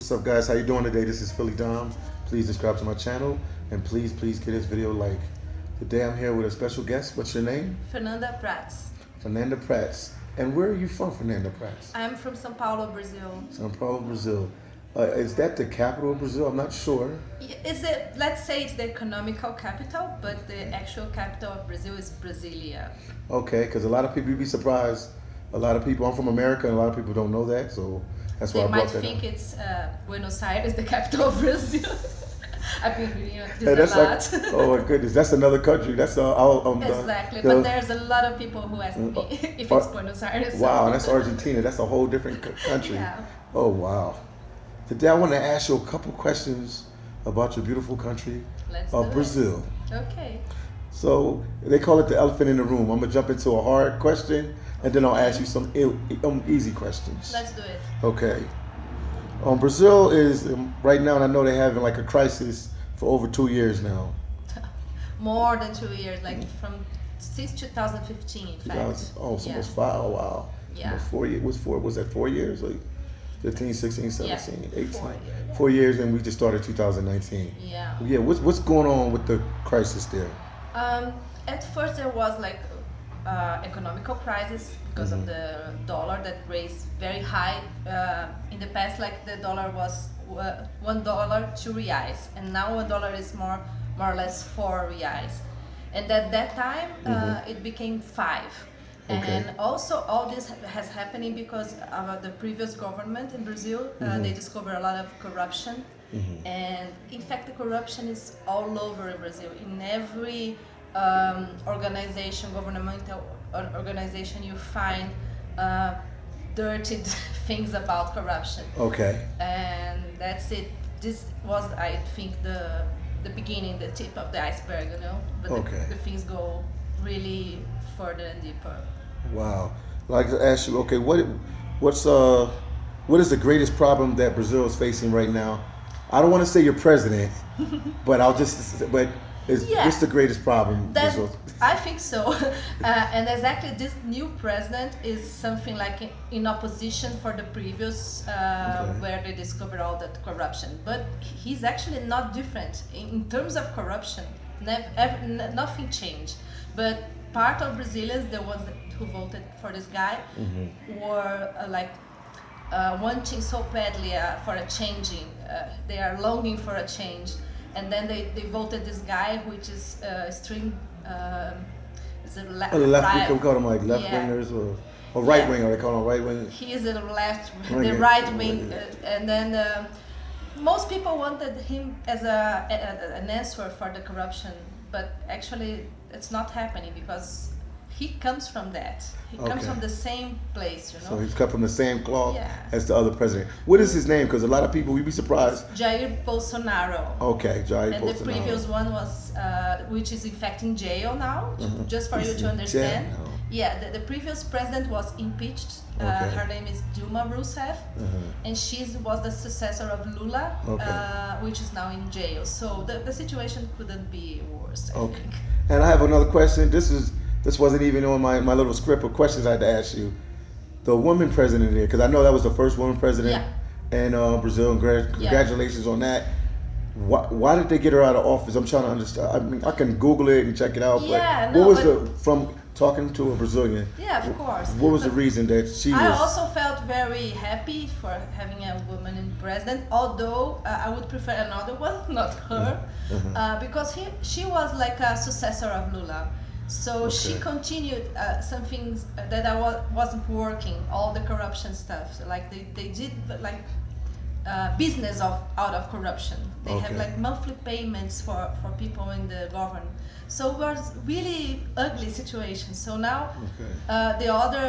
What's up, guys? How you doing today? This is Philly Dom. Please subscribe to my channel and please give this video a like. Today I'm here with a special guest. What's your name? Fernanda Prats. Fernanda Prats. And where are you from, Fernanda Prats? I'm from São Paulo, Brazil. São Paulo, Brazil. Is that the capital of Brazil? I'm not sure. Let's say it's the economical capital, but the actual capital of Brazil is Brasilia. Okay, because a lot of people, you'd be surprised. A lot of people, I'm from America, and a lot of people don't know that, so that's why I brought that up. They might think it's Buenos Aires, the capital of Brazil. I've been reading this a lot. Like, oh my goodness, that's another country. That's exactly, but there's a lot of people who ask me if it's Buenos Aires. Wow, that's Argentina. That's a whole different country. Yeah. Oh wow. Today I want to ask you a couple questions about your beautiful country of Brazil. Okay. So they call it the elephant in the room. I'm gonna jump into a hard question and then I'll ask you some easy questions. Let's do it. Okay. Brazil is right now, and I know they're having like a crisis for over 2 years now. More than 2 years, like since 2015, in fact. Oh, so almost 5. Oh wow. Yeah. Almost 4 years. Was that 4 years? Like 15, 16, 17, 18. 4 years. 4 years, and we just started 2019. Yeah. Yeah. What's going on with the crisis there? At first there was like economical crisis because of the dollar that raised very high. In the past, like the dollar was $1, 2 reais, and now $1 is more or less 4 reais. And at that time, it became 5. Okay. And also all this has happening because of the previous government in Brazil. They discovered a lot of corruption. And in fact, the corruption is all over Brazil. In every organization, governmental organization, you find dirty things about corruption. Okay. And that's it. This was, I think, the beginning, the tip of the iceberg, you know. But the things go really further and deeper. Wow. I'd like to ask you, okay, what is the greatest problem that Brazil is facing right now? I don't want to say your president, but what's the greatest problem? I think so. And exactly this new president is something like in opposition for the previous, where they discovered all that corruption. But he's actually not different. In terms of corruption, nothing changed. But part of Brazilians, the ones who voted for this guy, were wanting so badly for a changing. They are longing for a change. And then they voted this guy, which is extreme. Is it left? We call them like left wingers or right winger. They call them right wing. He is the right wing, and then most people wanted him as an answer for the corruption, but actually it's not happening because he comes from that. He comes from the same place, you know. So he's cut from the same cloth as the other president. What is his name? Because a lot of people, you'd be surprised. Jair Bolsonaro. Okay, Jair Bolsonaro. And the previous one was, which is in fact in jail now, just for you to understand. Yeah, the previous president was impeached. Her name is Dilma Rousseff, and she was the successor of Lula, which is now in jail. So the situation couldn't be worse, I think. And I have another question. This wasn't even on my little script of questions I had to ask you. The woman president there, because I know that was the first woman president in Brazil, and congratulations on that. Why did they get her out of office? I'm trying to understand. I mean, I can Google it and check it out, from talking to a Brazilian? Yeah, of course. What was the reason that she was... I also felt very happy for having a woman in president, although I would prefer another one, not her, because she was like a successor of Lula. So she continued some things that wasn't working, all the corruption stuff. So like they did like business out of corruption. They have like monthly payments for people in the government. So it was really ugly situation. So now the other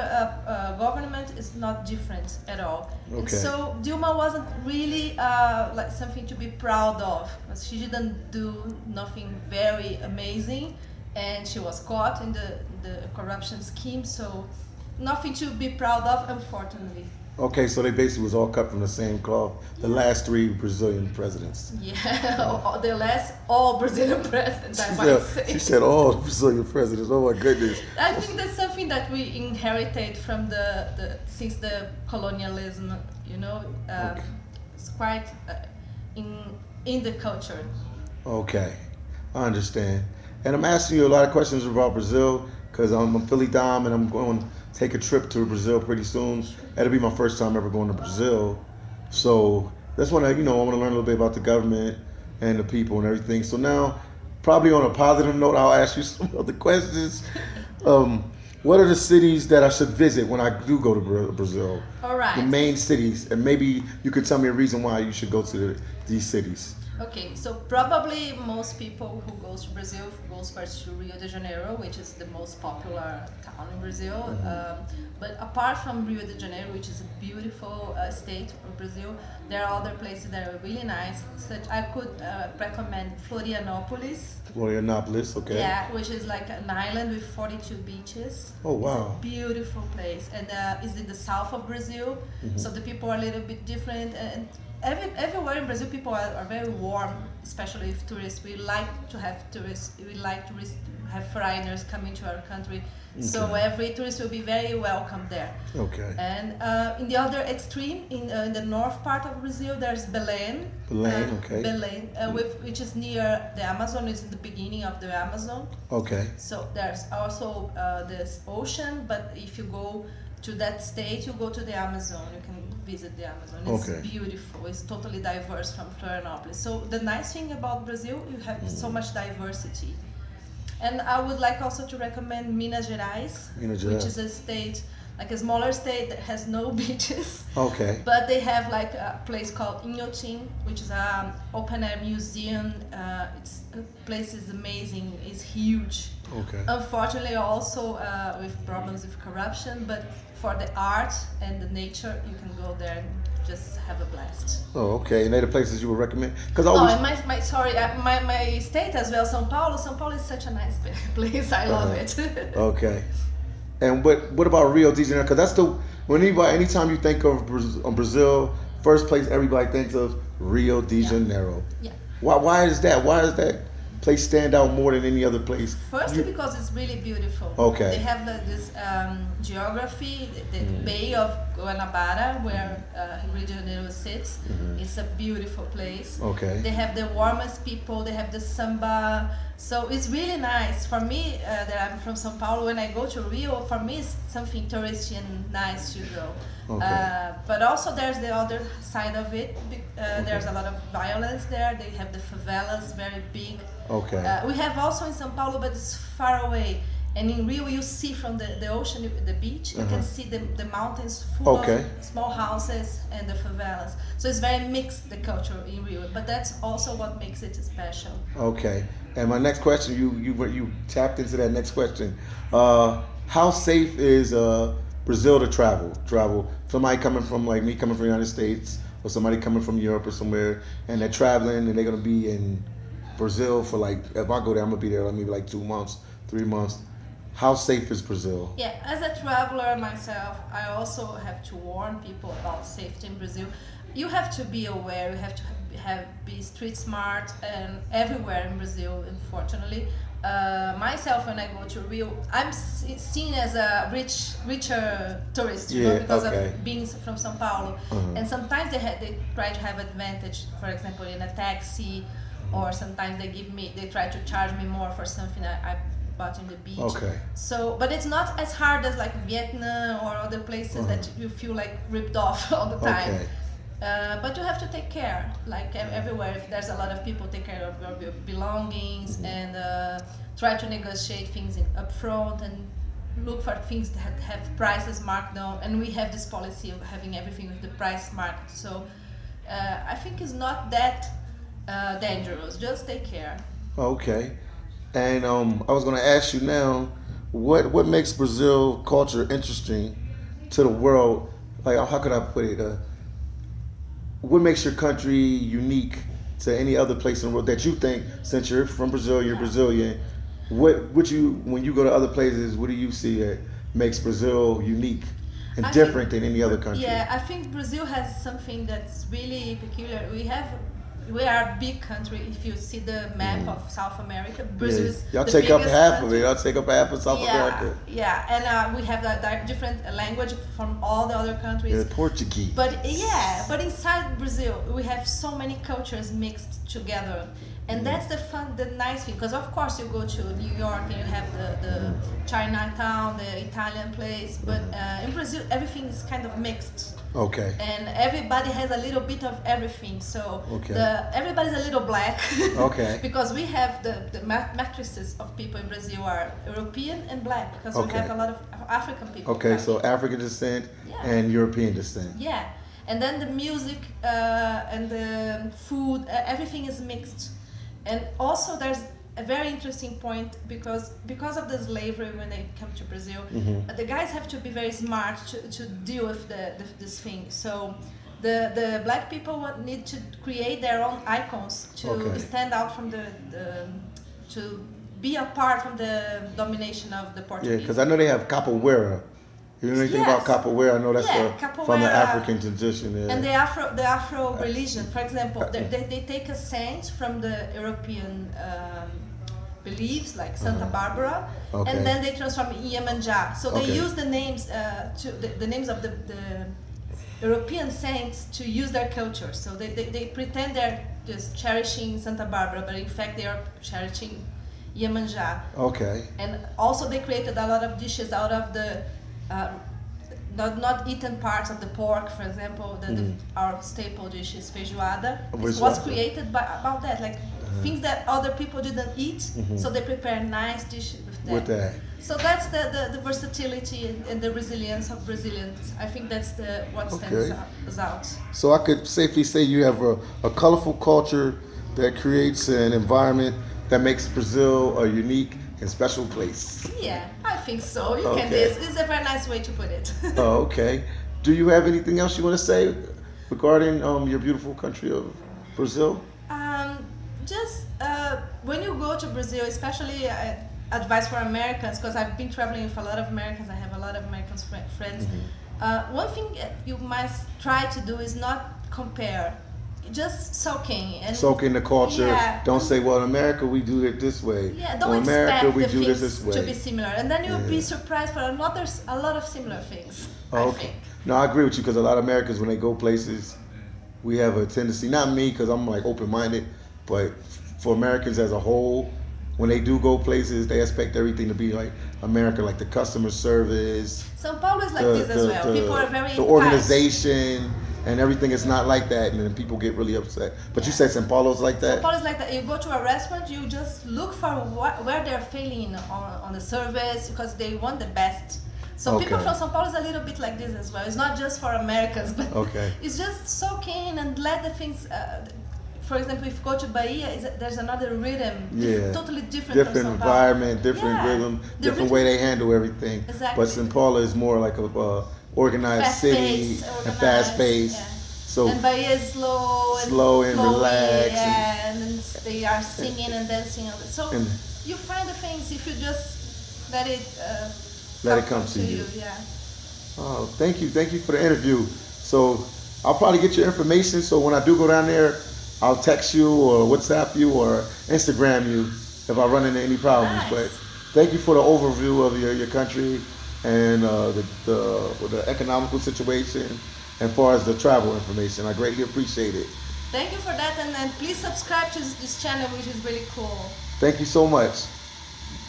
government is not different at all. And so Dilma wasn't really like something to be proud of. She didn't do nothing very amazing. And she was caught in the corruption scheme, so nothing to be proud of, unfortunately. Okay, so they basically was all cut from the same cloth. The last 3 Brazilian presidents. Yeah, all Brazilian presidents, I might say. She said all Brazilian presidents. Oh my goodness. I think that's something that we inherited from since the colonialism, you know. quite in the culture. Okay, I understand. And I'm asking you a lot of questions about Brazil because I'm a Philly Dom and I'm going to take a trip to Brazil pretty soon. That'll be my first time ever going to Brazil. So that's when I want to learn a little bit about the government and the people and everything. So now, probably on a positive note, I'll ask you some other questions. What are the cities that I should visit when I do go to Brazil? All right. The main cities, and maybe you could tell me a reason why you should go to these cities. Okay, so probably most people who goes to Brazil goes first to Rio de Janeiro, which is the most popular town in Brazil. But apart from Rio de Janeiro, which is a beautiful state of Brazil, there are other places that are really nice. Such I could recommend Florianopolis. Florianopolis, okay. Yeah, which is like an island with 42 beaches. Oh wow! It's a beautiful place, and it's in the south of Brazil, so the people are a little bit different. And everywhere in Brazil, people are very warm, especially if tourists. We like to have tourists. We like to have foreigners coming to our country. Okay. So every tourist will be very welcome there. Okay. And in the other extreme, in the north part of Brazil, there's Belém. Belém, okay. Belém, which is near the Amazon. It's the beginning of the Amazon. Okay. So there's also this ocean, but if you go to that state, you go to the Amazon. You can visit the Amazon. It's beautiful. It's totally diverse from Florianopolis. So the nice thing about Brazil, you have so much diversity. And I would like also to recommend Minas Gerais, which is a state, like a smaller state that has no beaches. Okay. But they have like a place called Inhotim, which is an open air museum. The place is amazing. It's huge. Okay. Unfortunately, also with problems with corruption, but for the art and the nature, you can go there and just have a blast. Oh, okay. And they're the places you would recommend? Because and my state as well, São Paulo. São Paulo is such a nice place. I love it. Okay. And what about Rio de Janeiro? Because that's anytime you think of Brazil, first place everybody thinks of Rio de Janeiro. Yeah. Why is that? Why does that place stand out more than any other place? Firstly, because it's really beautiful. Okay. They have this geography, the Bay of Guanabara, where Rio de Janeiro sits. It's a beautiful place. Okay. They have the warmest people. They have the samba. So it's really nice. For me, that I'm from São Paulo, when I go to Rio, for me it's something touristy and nice to go. Okay. But also there's the other side of it. There's a lot of violence there. They have the favelas, very big. Okay. We have also in São Paulo, but it's far away. And in Rio, you see from the ocean, the beach, you can see the mountains full of small houses and the favelas. So it's very mixed, the culture in Rio. But that's also what makes it special. Okay. And my next question, you tapped into that next question. How safe is Brazil to travel? Somebody coming from, like me, coming from the United States, or somebody coming from Europe or somewhere, and they're traveling and they're going to be in Brazil for if I go there, I'm going to be there maybe 2 months, 3 months. How safe is Brazil? Yeah, as a traveler myself, I also have to warn people about safety in Brazil. You have to be aware, you have to be street smart, and everywhere in Brazil, unfortunately. Myself, when I go to Rio, I'm seen as a richer tourist, because of being from São Paulo. And sometimes they try to have advantage, for example, in a taxi, or sometimes they try to charge me more for something I bought in the beach. Okay. So, but it's not as hard as like Vietnam or other places that you feel like ripped off all the time. Okay. But you have to take care, like everywhere. If there's a lot of people, take care of your belongings and try to negotiate things up front and look for things that have prices marked down. And we have this policy of having everything with the price marked. So I think it's not that dangerous. Just take care. Okay. And I was going to ask you now, what makes Brazil culture interesting to the world? Like, how could I put it? What makes your country unique to any other place in the world that you think, since you're from Brazil, you're Brazilian, when you go to other places, what do you see that makes Brazil unique and different than any other country? Yeah, I think Brazil has something that's really peculiar. We have we are a big country. If you see the map of South America, Brazil is y'all the take up biggest half country. of it. Y'all take up half of South America. Yeah, and we have a different language from all the other countries. Yeah, Portuguese. But inside Brazil, we have so many cultures mixed together. And that's the nice thing, because of course you go to New York and you have the Chinatown, the Italian place, but in Brazil everything is kind of mixed. Okay. And everybody has a little bit of everything, so everybody's a little black. Okay. Because we have the matrices of people in Brazil are European and black, because we have a lot of African people. Okay, so African descent and European descent. Yeah, and then the music and the food, everything is mixed. And also there's a very interesting point, because of the slavery when they come to Brazil, the guys have to be very smart to deal with this thing. So the black people need to create their own icons to stand out from to be apart from the domination of the Portuguese. Yeah, because I know they have capoeira. You know anything about capoeira? I know that's from the African tradition. Yeah. And the Afro religion, for example, they take a saint from the European beliefs, like Santa Barbara, and then they transform it in Iemanjá. So they use the names the names of the European saints to use their culture. So they pretend they're just cherishing Santa Barbara, but in fact they are cherishing Iemanjá. Okay. And also they created a lot of dishes out of the not eaten parts of the pork, for example. Our staple dish is feijoada. It was created about that, like things that other people didn't eat, so they prepare nice dishes with that. So that's the versatility and the resilience of Brazilians. I think that's what stands out. So I could safely say you have a colorful culture that creates an environment that makes Brazil a unique and special place. Yeah, I think so. You can. This is a very nice way to put it. Oh, okay. Do you have anything else you want to say regarding your beautiful country of Brazil? Just when you go to Brazil, especially advice for Americans, because I've been traveling with a lot of Americans. I have a lot of American friends. One thing you must try to do is not compare. Just soak in the culture. Yeah. Don't say, well, in America we do it this way. Yeah, don't expect America we do this way. To be similar, and then you'll be surprised for a lot of similar things. Okay. No, I agree with you, because a lot of Americans, when they go places, we have a tendency. Not me, because I'm like open-minded, but for Americans as a whole, when they do go places, they expect everything to be like America, like the customer service. São Paulo is like this as well. People are very the organization. And everything is not like that, and then people get really upset. But you said São Paulo's like that? São Paulo is like that. You go to a restaurant, you just look for where they're failing on the service, because they want the best. So people from São Paulo is a little bit like this as well. It's not just for Americans, but it's just soak in and let the things... for example, if you go to Bahia, there's another rhythm, totally different from São Paulo. Environment, different rhythm, different way they handle everything. Exactly. But São Paulo is more like a organized city and fast-paced. So and Bahia is slow and relaxed. Yeah, and then they are singing and dancing. So you find the things if you just let it come to you. Yeah. Oh, thank you for the interview. So I'll probably get your information. So when I do go down there, I'll text you or WhatsApp you or Instagram you if I run into any problems. Nice. But thank you for the overview of your country and the economical situation, and far as the travel information. I greatly appreciate it. Thank you for that, and please subscribe to this channel, which is really cool. Thank you so much.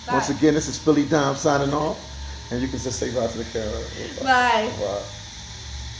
Bye. Once again, this is Philly Dom signing off, and you can just say bye to the camera. Bye. Bye.